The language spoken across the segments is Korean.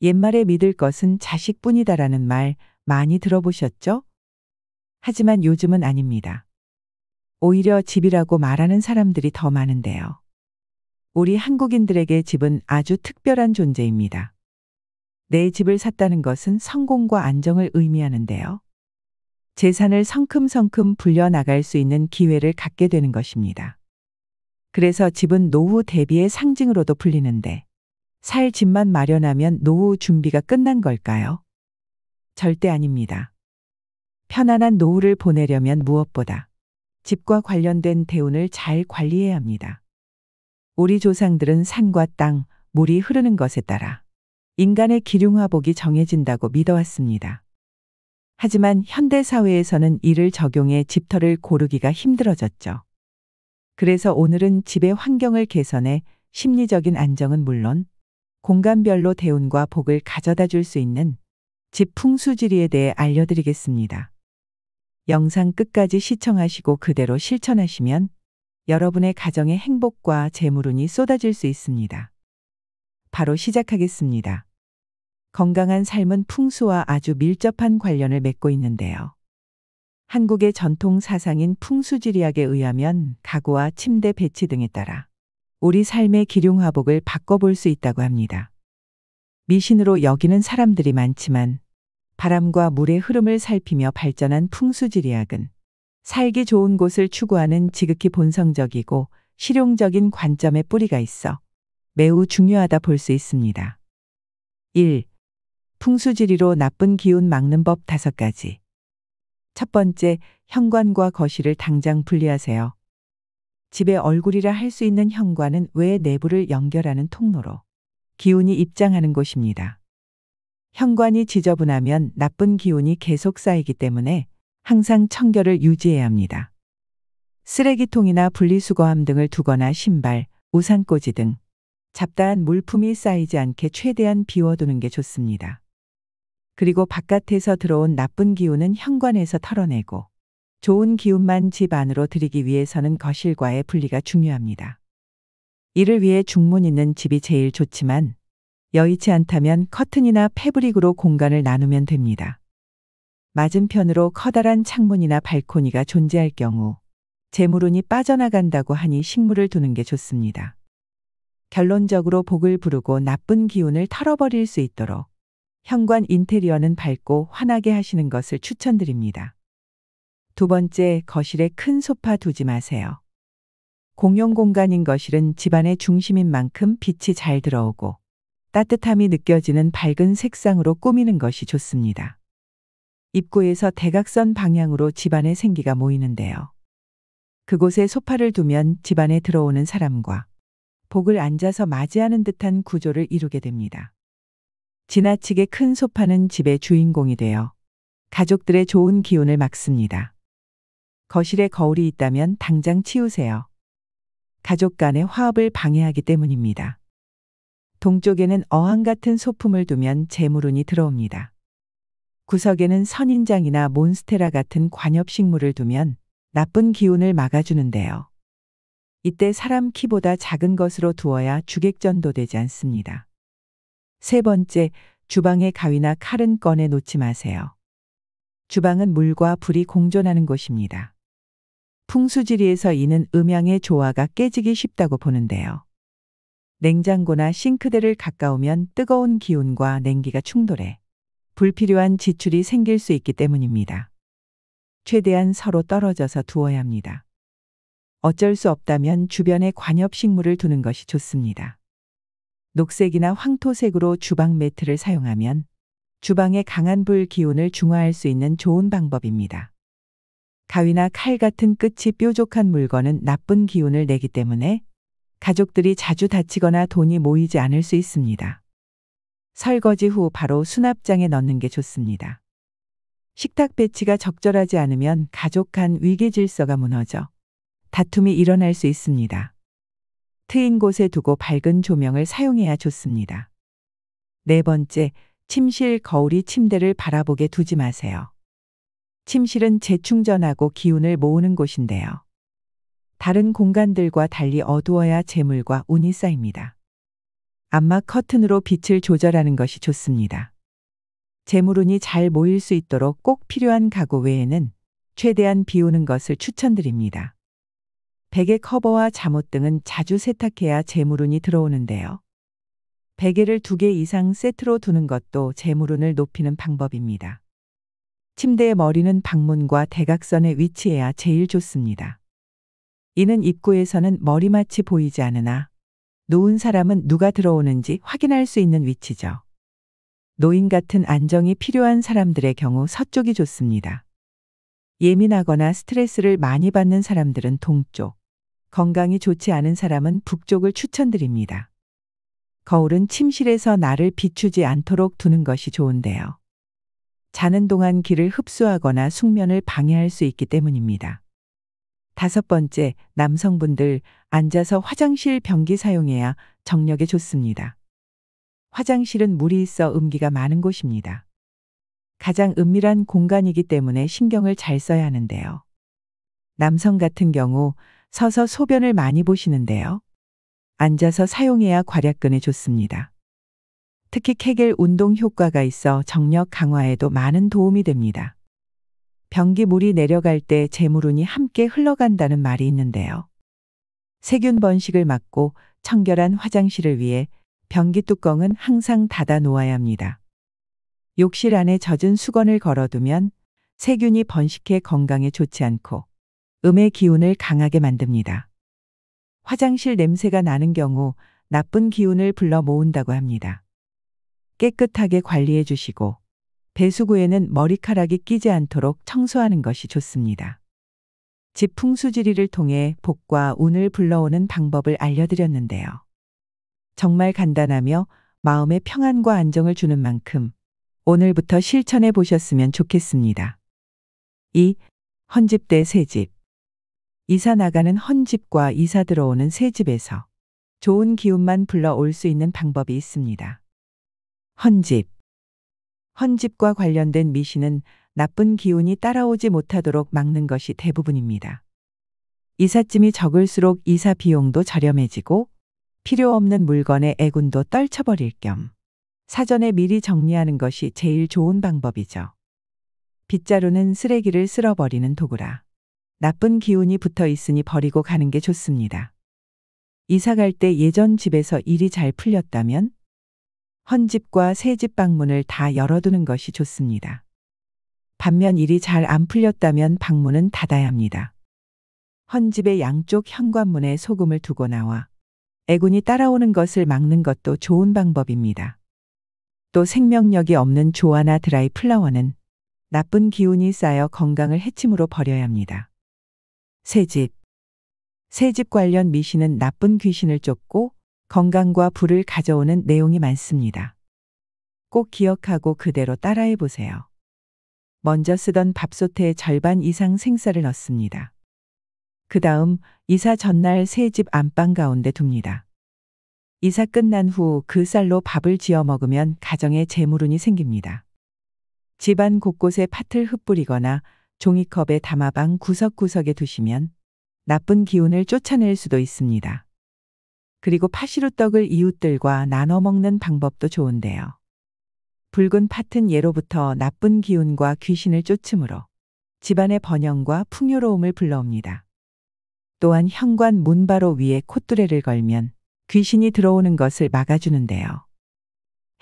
옛말에 믿을 것은 자식뿐이다라는 말 많이 들어보셨죠? 하지만 요즘은 아닙니다. 오히려 집이라고 말하는 사람들이 더 많은데요. 우리 한국인들에게 집은 아주 특별한 존재입니다. 내 집을 샀다는 것은 성공과 안정을 의미하는데요. 재산을 성큼성큼 불려나갈 수 있는 기회를 갖게 되는 것입니다. 그래서 집은 노후 대비의 상징으로도 불리는데, 살 집만 마련하면 노후 준비가 끝난 걸까요? 절대 아닙니다. 편안한 노후를 보내려면 무엇보다 집과 관련된 대운을 잘 관리해야 합니다. 우리 조상들은 산과 땅, 물이 흐르는 것에 따라 인간의 기륭화복이 정해진다고 믿어왔습니다. 하지만 현대 사회에서는 이를 적용해 집터를 고르기가 힘들어졌죠. 그래서 오늘은 집의 환경을 개선해 심리적인 안정은 물론 공간별로 대운과 복을 가져다 줄 수 있는 집 풍수지리에 대해 알려드리겠습니다. 영상 끝까지 시청하시고 그대로 실천하시면 여러분의 가정에 행복과 재물운이 쏟아질 수 있습니다. 바로 시작하겠습니다. 건강한 삶은 풍수와 아주 밀접한 관련을 맺고 있는데요. 한국의 전통 사상인 풍수지리학에 의하면 가구와 침대 배치 등에 따라 우리 삶의 기륭화복을 바꿔볼 수 있다고 합니다. 미신으로 여기는 사람들이 많지만 바람과 물의 흐름을 살피며 발전한 풍수지리학은 살기 좋은 곳을 추구하는 지극히 본성적이고 실용적인 관점의 뿌리가 있어 매우 중요하다 볼 수 있습니다. 1. 풍수지리로 나쁜 기운 막는 법 5가지. 첫 번째, 현관과 거실을 당장 분리하세요. 집의 얼굴이라 할 수 있는 현관은 외 내부를 연결하는 통로로 기운이 입장하는 곳입니다. 현관이 지저분하면 나쁜 기운이 계속 쌓이기 때문에 항상 청결을 유지해야 합니다. 쓰레기통이나 분리수거함 등을 두거나 신발, 우산꽂이 등 잡다한 물품이 쌓이지 않게 최대한 비워두는 게 좋습니다. 그리고 바깥에서 들어온 나쁜 기운은 현관에서 털어내고 좋은 기운만 집 안으로 들이기 위해서는 거실과의 분리가 중요합니다. 이를 위해 중문 있는 집이 제일 좋지만 여의치 않다면 커튼이나 패브릭으로 공간을 나누면 됩니다. 맞은편으로 커다란 창문이나 발코니가 존재할 경우 재물운이 빠져나간다고 하니 식물을 두는 게 좋습니다. 결론적으로 복을 부르고 나쁜 기운을 털어버릴 수 있도록 현관 인테리어는 밝고 환하게 하시는 것을 추천드립니다. 두 번째, 거실에 큰 소파 두지 마세요. 공용 공간인 거실은 집안의 중심인 만큼 빛이 잘 들어오고 따뜻함이 느껴지는 밝은 색상으로 꾸미는 것이 좋습니다. 입구에서 대각선 방향으로 집안의 생기가 모이는데요. 그곳에 소파를 두면 집안에 들어오는 사람과 복을 앉아서 맞이하는 듯한 구조를 이루게 됩니다. 지나치게 큰 소파는 집의 주인공이 되어 가족들의 좋은 기운을 막습니다. 거실에 거울이 있다면 당장 치우세요. 가족 간의 화합을 방해하기 때문입니다. 동쪽에는 어항 같은 소품을 두면 재물운이 들어옵니다. 구석에는 선인장이나 몬스테라 같은 관엽식물을 두면 나쁜 기운을 막아주는데요. 이때 사람 키보다 작은 것으로 두어야 주객전도 되지 않습니다. 세 번째, 주방에 가위나 칼은 꺼내 놓지 마세요. 주방은 물과 불이 공존하는 곳입니다. 풍수지리에서 이는 음양의 조화가 깨지기 쉽다고 보는데요. 냉장고나 싱크대를 가까우면 뜨거운 기운과 냉기가 충돌해 불필요한 지출이 생길 수 있기 때문입니다. 최대한 서로 떨어져서 두어야 합니다. 어쩔 수 없다면 주변에 관엽식물을 두는 것이 좋습니다. 녹색이나 황토색으로 주방 매트를 사용하면 주방의 강한 불 기운을 중화할 수 있는 좋은 방법입니다. 가위나 칼 같은 끝이 뾰족한 물건은 나쁜 기운을 내기 때문에 가족들이 자주 다치거나 돈이 모이지 않을 수 있습니다. 설거지 후 바로 수납장에 넣는 게 좋습니다. 식탁 배치가 적절하지 않으면 가족 간 위계 질서가 무너져 다툼이 일어날 수 있습니다. 트인 곳에 두고 밝은 조명을 사용해야 좋습니다. 네 번째, 침실 거울이 침대를 바라보게 두지 마세요. 침실은 재충전하고 기운을 모으는 곳인데요. 다른 공간들과 달리 어두워야 재물과 운이 쌓입니다. 암막 커튼으로 빛을 조절하는 것이 좋습니다. 재물운이 잘 모일 수 있도록 꼭 필요한 가구 외에는 최대한 비우는 것을 추천드립니다. 베개 커버와 잠옷 등은 자주 세탁해야 재물운이 들어오는데요. 베개를 2개 이상 세트로 두는 것도 재물운을 높이는 방법입니다. 침대의 머리는 방문과 대각선에 위치해야 제일 좋습니다. 이는 입구에서는 머리맡이 보이지 않으나 누운 사람은 누가 들어오는지 확인할 수 있는 위치죠. 노인 같은 안정이 필요한 사람들의 경우 서쪽이 좋습니다. 예민하거나 스트레스를 많이 받는 사람들은 동쪽, 건강이 좋지 않은 사람은 북쪽을 추천드립니다. 거울은 침실에서 나를 비추지 않도록 두는 것이 좋은데요. 자는 동안 기를 흡수하거나 숙면을 방해할 수 있기 때문입니다. 5번째, 남성분들 앉아서 화장실 변기 사용해야 정력에 좋습니다. 화장실은 물이 있어 음기가 많은 곳입니다. 가장 은밀한 공간이기 때문에 신경을 잘 써야 하는데요. 남성 같은 경우 서서 소변을 많이 보시는데요. 앉아서 사용해야 괄약근에 좋습니다. 특히 케겔 운동 효과가 있어 정력 강화에도 많은 도움이 됩니다. 변기 물이 내려갈 때 재물운이 함께 흘러간다는 말이 있는데요. 세균 번식을 막고 청결한 화장실을 위해 변기 뚜껑은 항상 닫아 놓아야 합니다. 욕실 안에 젖은 수건을 걸어두면 세균이 번식해 건강에 좋지 않고 음의 기운을 강하게 만듭니다. 화장실 냄새가 나는 경우 나쁜 기운을 불러 모은다고 합니다. 깨끗하게 관리해 주시고 배수구에는 머리카락이 끼지 않도록 청소하는 것이 좋습니다. 집 풍수지리를 통해 복과 운을 불러오는 방법을 알려드렸는데요. 정말 간단하며 마음의 평안과 안정을 주는 만큼 오늘부터 실천해 보셨으면 좋겠습니다. 2. 헌집 대 새집. 이사 나가는 헌집과 이사 들어오는 새집에서 좋은 기운만 불러올 수 있는 방법이 있습니다. 헌집. 헌집과 관련된 미신은 나쁜 기운이 따라오지 못하도록 막는 것이 대부분입니다. 이삿짐이 적을수록 이사 비용도 저렴해지고 필요 없는 물건의 애군도 떨쳐버릴 겸 사전에 미리 정리하는 것이 제일 좋은 방법이죠. 빗자루는 쓰레기를 쓸어버리는 도구라 나쁜 기운이 붙어 있으니 버리고 가는 게 좋습니다. 이사 갈 때 예전 집에서 일이 잘 풀렸다면 헌집과 새집 방문을 다 열어두는 것이 좋습니다. 반면 일이 잘 안 풀렸다면 방문은 닫아야 합니다. 헌집의 양쪽 현관문에 소금을 두고 나와 애군이 따라오는 것을 막는 것도 좋은 방법입니다. 또 생명력이 없는 조화나 드라이 플라워는 나쁜 기운이 쌓여 건강을 해침으로 버려야 합니다. 새집. 새집 관련 미신은 나쁜 귀신을 쫓고 건강과 부를 가져오는 내용이 많습니다. 꼭 기억하고 그대로 따라해 보세요. 먼저 쓰던 밥솥에 절반 이상 생쌀을 넣습니다. 그 다음 이사 전날 새집 안방 가운데 둡니다. 이사 끝난 후 그 쌀로 밥을 지어 먹으면 가정에 재물운이 생깁니다. 집안 곳곳에 팥을 흩뿌리거나 종이컵에 담아 방 구석구석에 두시면 나쁜 기운을 쫓아낼 수도 있습니다. 그리고 파시루떡을 이웃들과 나눠 먹는 방법도 좋은데요. 붉은 팥은 예로부터 나쁜 기운과 귀신을 쫓으므로 집안의 번영과 풍요로움을 불러옵니다. 또한 현관 문 바로 위에 콧뚜레를 걸면 귀신이 들어오는 것을 막아주는데요.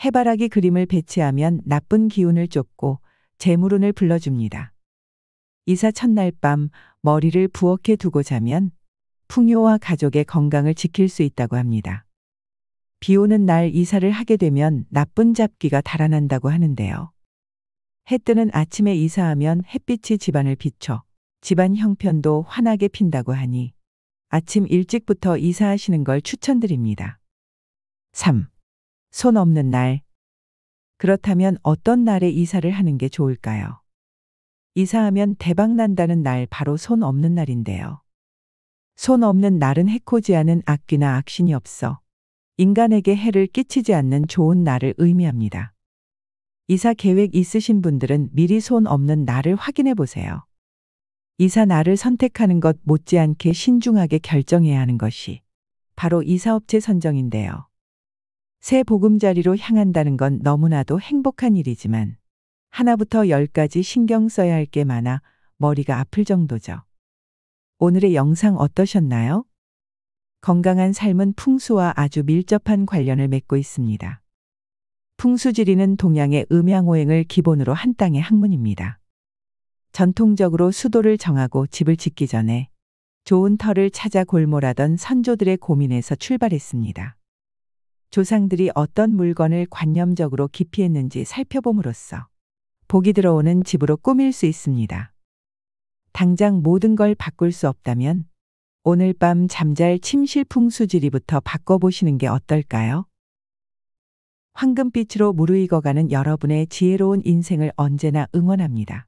해바라기 그림을 배치하면 나쁜 기운을 쫓고 재물운을 불러줍니다. 이사 첫날 밤 머리를 부엌에 두고 자면 풍요와 가족의 건강을 지킬 수 있다고 합니다. 비 오는 날 이사를 하게 되면 나쁜 잡귀가 달아난다고 하는데요. 해 뜨는 아침에 이사하면 햇빛이 집안을 비춰 집안 형편도 환하게 핀다고 하니 아침 일찍부터 이사하시는 걸 추천드립니다. 3. 손 없는 날. 그렇다면 어떤 날에 이사를 하는 게 좋을까요? 이사하면 대박 난다는 날 바로 손 없는 날인데요. 손 없는 날은 해코지하는 악귀나 악신이 없어 인간에게 해를 끼치지 않는 좋은 날을 의미합니다. 이사 계획 있으신 분들은 미리 손 없는 날을 확인해 보세요. 이사 날을 선택하는 것 못지않게 신중하게 결정해야 하는 것이 바로 이사업체 선정인데요. 새 보금자리로 향한다는 건 너무나도 행복한 일이지만 하나부터 열까지 신경 써야 할 게 많아 머리가 아플 정도죠. 오늘의 영상 어떠셨나요? 건강한 삶은 풍수와 아주 밀접한 관련을 맺고 있습니다. 풍수지리는 동양의 음양오행을 기본으로 한 땅의 학문입니다. 전통적으로 수도를 정하고 집을 짓기 전에 좋은 터를 찾아 골몰하던 선조들의 고민에서 출발했습니다. 조상들이 어떤 물건을 관념적으로 기피했는지 살펴봄으로써 복이 들어오는 집으로 꾸밀 수 있습니다. 당장 모든 걸 바꿀 수 없다면 오늘 밤 잠잘 침실 풍수지리부터 바꿔보시는 게 어떨까요? 황금빛으로 무르익어가는 여러분의 지혜로운 인생을 언제나 응원합니다.